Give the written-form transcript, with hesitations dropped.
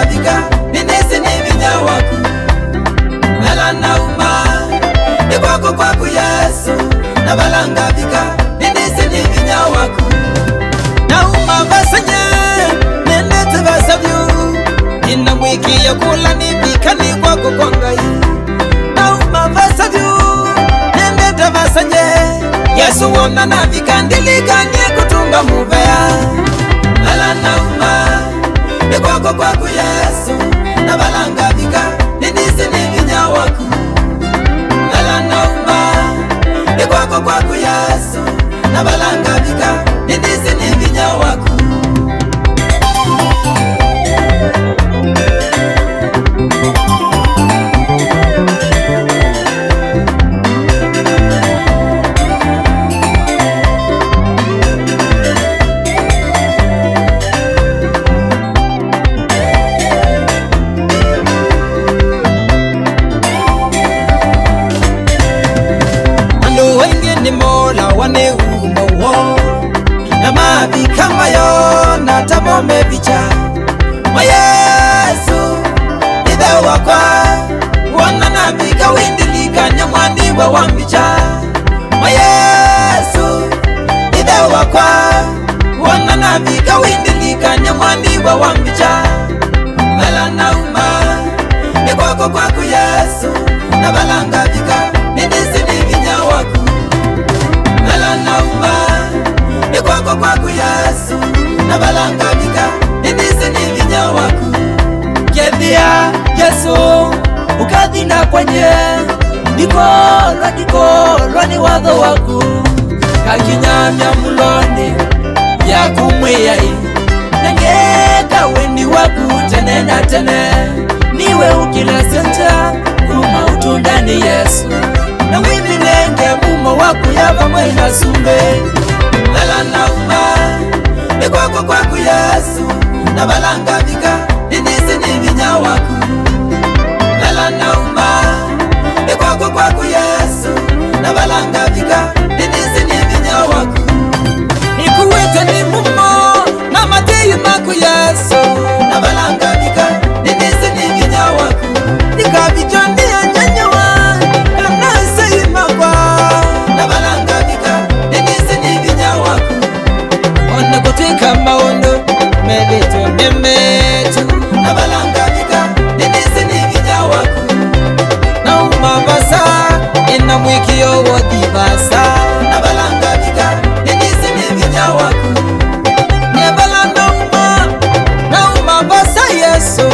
balanga vika ninisi ni vinyawaku mela nauma ni kwaku Yesu na balanga vika ninisi ni vinyawaku nauma vasanye nendete vasavyu nina mwiki ya kula ni vika ni kwaku kwangai nauma vasavyu nendete vasanye Yesu wona na vika ndiliganie kutunga muvea mela nauma ni kwaku Yesu na balanga vika ninisi ni vinyawaku mela nauma ni kwaku Yesu na balanga vika ninisi ni vinyawaku ni mola wane umowo na mavi kama yo na tamome vicha wa Yesu nidewa kwa wana na vika windilika nyamwani wa wambicha wa Yesu nidewa kwa wana na vika windilika nyamwani wa wambicha mela nauma ni kwaku Yesu na balanga vika ninisi ni vinyawaku mela nauma ni kwaku Yesu na balanga vika ninisi ni vinyawaku kethia Yesu ukadhina kwenye ndikolwa ni watho waku kakinyamya muloni ya kumwiyai nengeka wendi waku tene na tene niwe ukila senta kuma utundani Yesu na wimilenge mumo waku yava mwena sumbe mela nauma ni kwaku Yesu na balanga vika ninisi ni vinyawaku mela nauma ni kwaku Yesu na balanga vika ninisi ni vinyawaku nikuwete ni mumo na mateyu maku Yesu na balanga vika ninisi ni vinyawaku nikavichondia nyanyawa kanasa imakwa na balanga vika ninisi ni vinyawaku ona kutika maondo melito memetu na balanga vika ninisi ni vinyawaku na umavasa ina mwikio wodivasa na balanga vika ninisi ni vinyawaku nebala na umavasa Yesu